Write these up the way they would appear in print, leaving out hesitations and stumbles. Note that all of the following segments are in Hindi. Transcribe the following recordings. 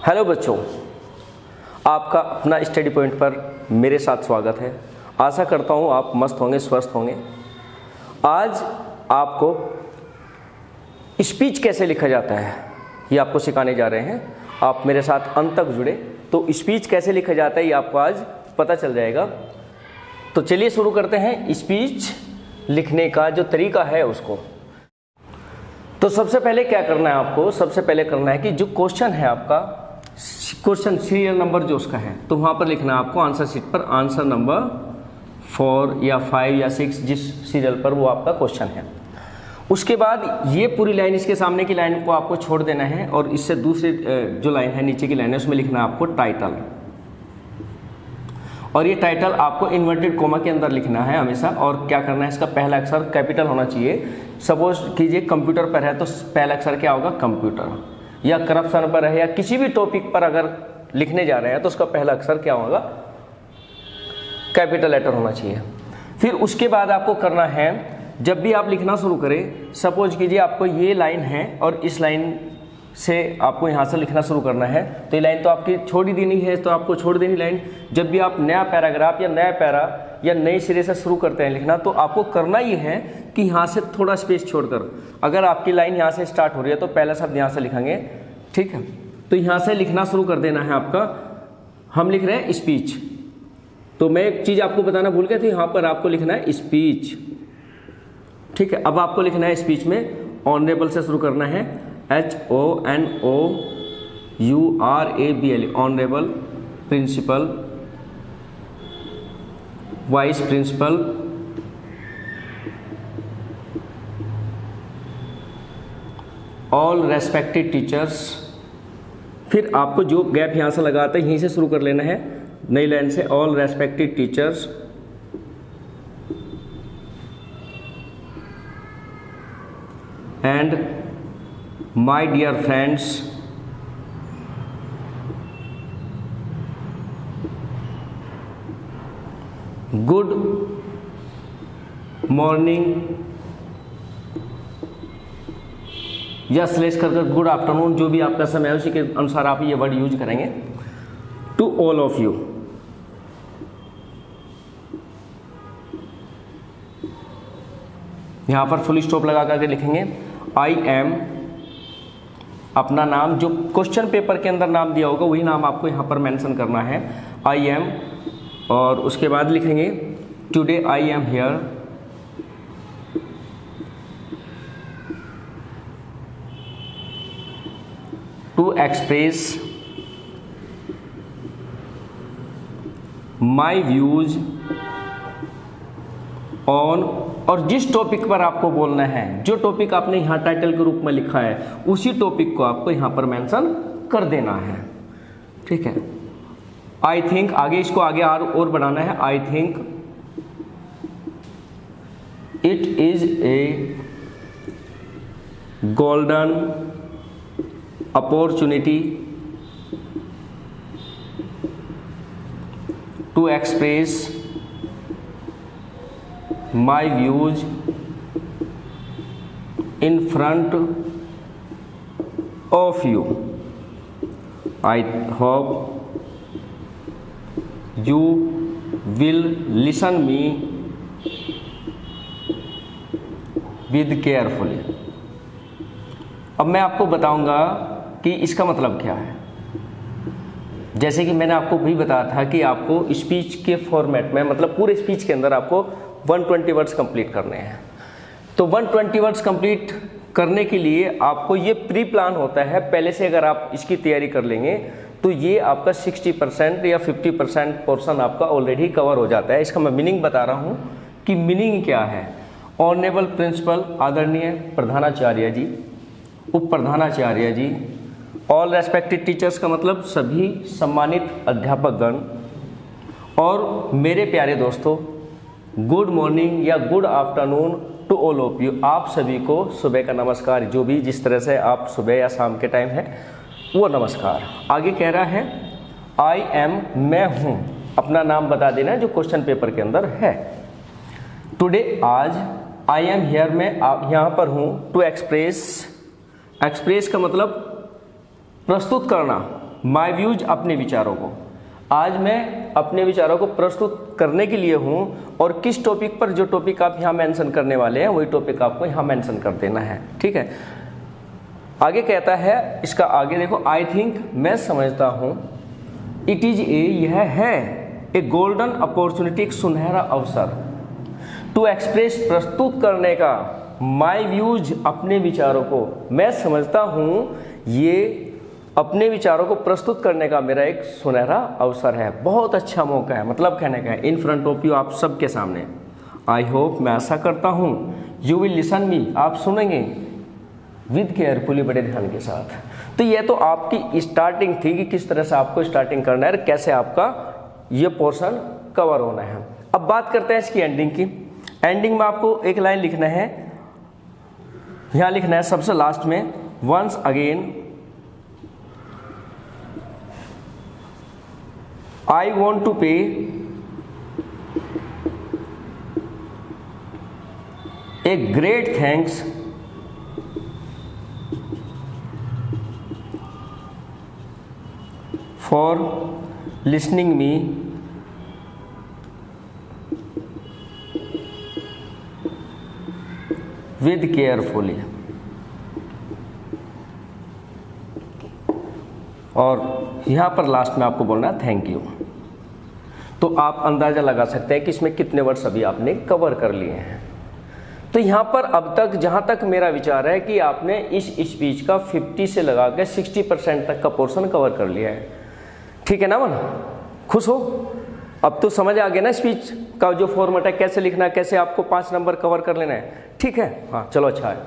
हेलो बच्चों, आपका अपना स्टडी पॉइंट पर मेरे साथ स्वागत है। आशा करता हूँ आप मस्त होंगे, स्वस्थ होंगे। आज आपको स्पीच कैसे लिखा जाता है ये आपको सिखाने जा रहे हैं। आप मेरे साथ अंत तक जुड़े तो स्पीच कैसे लिखा जाता है ये आपको आज पता चल जाएगा। तो चलिए शुरू करते हैं स्पीच लिखने का जो तरीका है उसको। तो सबसे पहले क्या करना है आपको, सबसे पहले करना है कि जो क्वेश्चन है आपका, क्वेश्चन सीरियल नंबर जो उसका है, तो वहाँ पर लिखना है आपको आंसर शीट पर आंसर नंबर 4 या 5 या 6 जिस सीरियल पर वो आपका क्वेश्चन है। उसके बाद ये पूरी लाइन, इसके सामने की लाइन को आपको छोड़ देना है और इससे दूसरी जो लाइन है, नीचे की लाइन है, उसमें लिखना है आपको टाइटल। और ये टाइटल आपको इन्वर्टेड कोमा के अंदर लिखना है हमेशा। और क्या करना है, इसका पहला अक्षर कैपिटल होना चाहिए। सपोज कीजिए कंप्यूटर पर है तो पहला अक्षर क्या होगा, कंप्यूटर। या करप्शन पर है या किसी भी टॉपिक पर अगर लिखने जा रहे हैं तो उसका पहला अक्षर क्या होगा, कैपिटल लेटर होना चाहिए। फिर उसके बाद आपको करना है, जब भी आप लिखना शुरू करें, सपोज कीजिए आपको ये लाइन है और इस लाइन से आपको यहाँ से लिखना शुरू करना है, तो ये लाइन तो आपकी छोड़ ही देनी है, तो आपको छोड़ देनी लाइन। जब भी आप नया पैराग्राफ या नया पैरा या नए सिरे से शुरू करते हैं लिखना, तो आपको करना ये है कि यहाँ से थोड़ा स्पेस छोड़कर, अगर आपकी लाइन यहाँ से स्टार्ट हो रही है तो पहला शब्द यहाँ से लिखेंगे, ठीक है। तो यहाँ से लिखना शुरू कर देना है आपका। हम लिख रहे हैं स्पीच, तो मैं एक चीज़ आपको बताना भूल गया था, यहाँ पर आपको लिखना है स्पीच, ठीक है। अब आपको लिखना है स्पीच में ऑनरेबल से शुरू करना है, HONOURABLE, honourable principal, vice principal, all respected teachers. फिर आपको जो गैप यहाँ से लगाते हैं यहीं से शुरू कर लेना है, नई लाइन से, all respected teachers and my dear friends, good morning या स्लेश कर गुड आफ्टरनून, जो भी आपका समय है उसी के अनुसार आप ये वर्ड यूज करेंगे। टू ऑल ऑफ यू, यहां पर फुल स्टॉप लगा करके लिखेंगे आई एम, अपना नाम, जो क्वेश्चन पेपर के अंदर नाम दिया होगा वही नाम आपको यहां पर मेंशन करना है, आई एम। और उसके बाद लिखेंगे today I am here to express my views on, और जिस टॉपिक पर आपको बोलना है, जो टॉपिक आपने यहाँ टाइटल के रूप में लिखा है उसी टॉपिक को आपको यहाँ पर मेंशन कर देना है, ठीक है। आई थिंक, आगे इसको आगे और बढ़ाना है, I think it is a golden opportunity to express my views in front of you. I hope you will listen me with carefully. अब मैं आपको बताऊंगा कि इसका मतलब क्या है। जैसे कि मैंने आपको भी बताया था कि आपको स्पीच के फॉर्मेट में, मतलब पूरे स्पीच के अंदर आपको 120 वर्ड्स कंप्लीट करने हैं। तो 120 वर्ड्स कंप्लीट करने के लिए आपको ये प्री प्लान होता है पहले से। अगर आप इसकी तैयारी कर लेंगे तो ये आपका 60% या 50% पोर्शन आपका ऑलरेडी कवर हो जाता है। इसका मैं मीनिंग बता रहा हूँ कि मीनिंग क्या है। ऑनरेबल प्रिंसिपल, आदरणीय प्रधानाचार्य जी, उप प्रधानाचार्य जी, ऑल रेस्पेक्टेड टीचर्स का मतलब सभी सम्मानित अध्यापकगण, और मेरे प्यारे दोस्तों, गुड मॉर्निंग या good afternoon to all of you, आप सभी को सुबह का नमस्कार। जो भी जिस तरह से आप सुबह या शाम के टाइम है वो नमस्कार। आगे कह रहा है आई एम, मैं हूँ, अपना नाम बता देना जो क्वेश्चन पेपर के अंदर है। टुडे, आज, आई एम हियर, मैं यहाँ पर हूँ, टू एक्सप्रेस, एक्सप्रेस का मतलब प्रस्तुत करना, माय व्यूज अपने विचारों को। आज मैं अपने विचारों को प्रस्तुत करने के लिए हूँ और किस टॉपिक पर, जो टॉपिक आप यहाँ मेंशन करने वाले हैं वही टॉपिक आपको यहाँ मेंशन कर देना है, ठीक है। आगे कहता है, इसका आगे देखो, आई थिंक मैं समझता हूँ, इट इज ए यह है, ए गोल्डन अपॉर्चुनिटी एक सुनहरा अवसर, टू एक्सप्रेस प्रस्तुत करने का, माई व्यूज अपने विचारों को, मैं समझता हूँ ये अपने विचारों को प्रस्तुत करने का मेरा एक सुनहरा अवसर है, बहुत अच्छा मौका है, मतलब कहने का है इन फ्रंट ऑफ यू, आप सबके सामने। आई होप मैं आशा करता हूँ, यू विल लिसन मी आप सुनेंगे, विद केयरफुली बड़े ध्यान के साथ। तो ये तो आपकी स्टार्टिंग थी कि किस तरह से आपको स्टार्टिंग करना है, कैसे आपका ये पोर्शन कवर होना है। अब बात करते हैं इसकी एंडिंग की। एंडिंग में आपको एक लाइन लिखना है, यहाँ लिखना है सबसे लास्ट में, once again I want to pay a great thanks for listening me with carefully। और यहाँ पर लास्ट में आपको बोलना है थैंक यू। तो आप अंदाज़ा लगा सकते हैं कि इसमें कितने वर्ड्स अभी आपने कवर कर लिए हैं। तो यहाँ पर अब तक जहाँ तक मेरा विचार है कि आपने इस स्पीच का 50 से लगा के 60% तक का पोर्शन कवर कर लिया है, ठीक है ना मन? खुश हो? अब तो समझ आ गया ना स्पीच का जो फॉर्मेट है, कैसे लिखना है, कैसे आपको 5 नंबर कवर कर लेना है, ठीक है। हाँ चलो अच्छा है।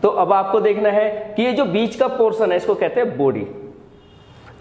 तो अब आपको देखना है कि ये जो बीच का पोर्शन है इसको कहते हैं बॉडी।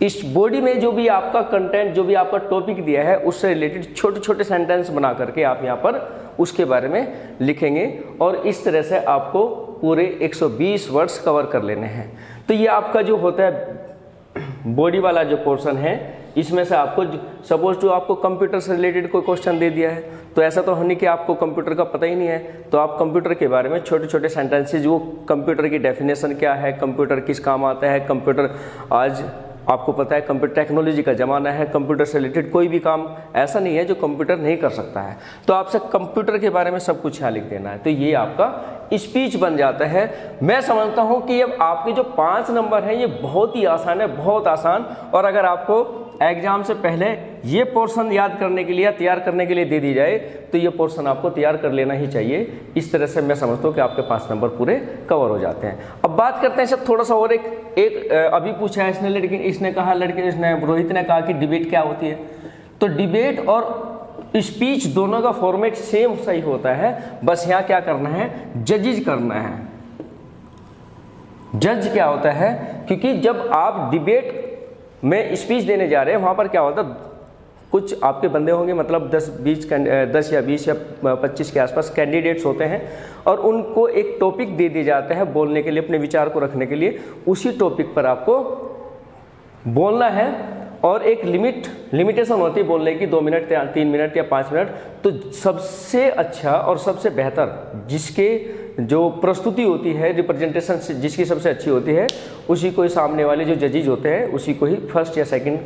इस बॉडी में जो भी आपका कंटेंट, जो भी आपका टॉपिक दिया है उससे रिलेटेड छोटे छोटे सेंटेंस बना करके आप यहाँ पर उसके बारे में लिखेंगे और इस तरह से आपको पूरे 120 वर्ड्स कवर कर लेने हैं। तो ये आपका जो होता है बॉडी वाला जो पोर्शन है, इसमें से आपको सपोज टू आपको कंप्यूटर से रिलेटेड कोई क्वेश्चन दे दिया है, तो ऐसा तो नहीं कि आपको कंप्यूटर का पता ही नहीं है, तो आप कंप्यूटर के बारे में छोटे छोटे सेंटेंसेज, वो कंप्यूटर की डेफिनेशन क्या है, कंप्यूटर किस काम आता है, कंप्यूटर आज आपको पता है कंप्यूटर टेक्नोलॉजी का ज़माना है, कंप्यूटर से रिलेटेड कोई भी काम ऐसा नहीं है जो कंप्यूटर नहीं कर सकता है, तो आपसे कंप्यूटर के बारे में सब कुछ यहाँ लिख देना है। तो ये आपका स्पीच बन जाता है। मैं समझता हूँ कि अब आपके जो 5 नंबर हैं ये बहुत ही आसान है, बहुत आसान। और अगर आपको एग्जाम से पहले ये पोर्शन याद करने के लिए या तैयार करने के लिए दे दी जाए तो ये पोर्शन आपको तैयार कर लेना ही चाहिए। इस तरह से मैं समझता हूँ कि आपके 5 नंबर पूरे कवर हो जाते हैं। अब बात करते हैं सर थोड़ा सा और एक अभी पूछा है इसने रोहित ने कहा कि डिबेट क्या होती है। तो डिबेट और स्पीच दोनों का फॉर्मेट सेम सही होता है, बस यहाँ क्या करना है, जजिज करना है। जज क्या होता है, क्योंकि जब आप डिबेट में स्पीच देने जा रहे हैं वहाँ पर क्या होता है, कुछ आपके बंदे होंगे, मतलब 10 या 20 या 25 के आसपास कैंडिडेट्स होते हैं और उनको एक टॉपिक दे दिया जाता है बोलने के लिए, अपने विचार को रखने के लिए। उसी टॉपिक पर आपको बोलना है और एक लिमिटेशन होती है बोलने की, 2 मिनट या 3 मिनट या 5 मिनट। तो सबसे अच्छा और सबसे बेहतर जिसके जो प्रस्तुति होती है, रिप्रेजेंटेशन जिसकी सबसे अच्छी होती है, उसी को ही सामने वाले जो जजेज होते हैं उसी को ही फर्स्ट या सेकंड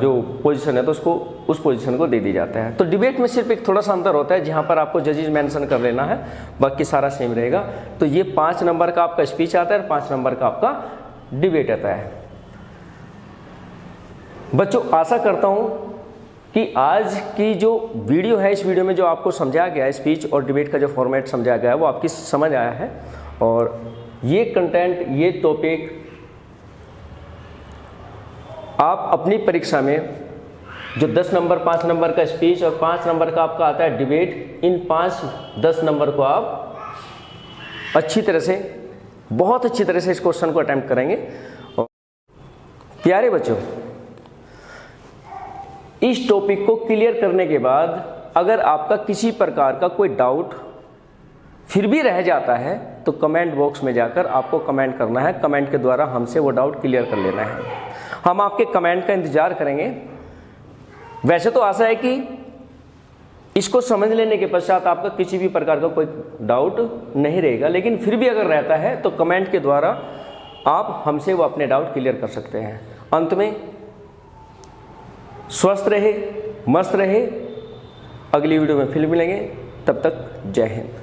जो पोजीशन है तो उसको उस पोजीशन को दे दी जाता है। तो डिबेट में सिर्फ एक थोड़ा सा अंतर होता है जहाँ पर आपको जजेज मेंशन कर लेना है, बाकी सारा सेम रहेगा। तो ये 5 नंबर का आपका स्पीच आता है और 5 नंबर का आपका डिबेट आता है। बच्चों आशा करता हूँ कि आज की जो वीडियो है, इस वीडियो में जो आपको समझाया गया है, स्पीच और डिबेट का जो फॉर्मेट समझाया गया है वो आपकी समझ आया है। और ये कंटेंट, ये टॉपिक आप अपनी परीक्षा में जो 10 नंबर 5 नंबर का स्पीच और 5 नंबर का आपका आता है डिबेट, इन 5-10 नंबर को आप अच्छी तरह से, बहुत अच्छी तरह से इस क्वेश्चन को अटेम्प्ट करेंगे। और प्यारे बच्चों, इस टॉपिक को क्लियर करने के बाद अगर आपका किसी प्रकार का कोई डाउट फिर भी रह जाता है तो कमेंट बॉक्स में जाकर आपको कमेंट करना है। कमेंट के द्वारा हमसे वो डाउट क्लियर कर लेना है। हम आपके कमेंट का इंतजार करेंगे। वैसे तो आशा है कि इसको समझ लेने के पश्चात आपका किसी भी प्रकार का कोई डाउट नहीं रहेगा, लेकिन फिर भी अगर रहता है तो कमेंट के द्वारा आप हमसे वो अपने डाउट क्लियर कर सकते हैं। अंत में स्वस्थ रहे, मस्त रहे। अगली वीडियो में फिर मिलेंगे, तब तक जय हिंद।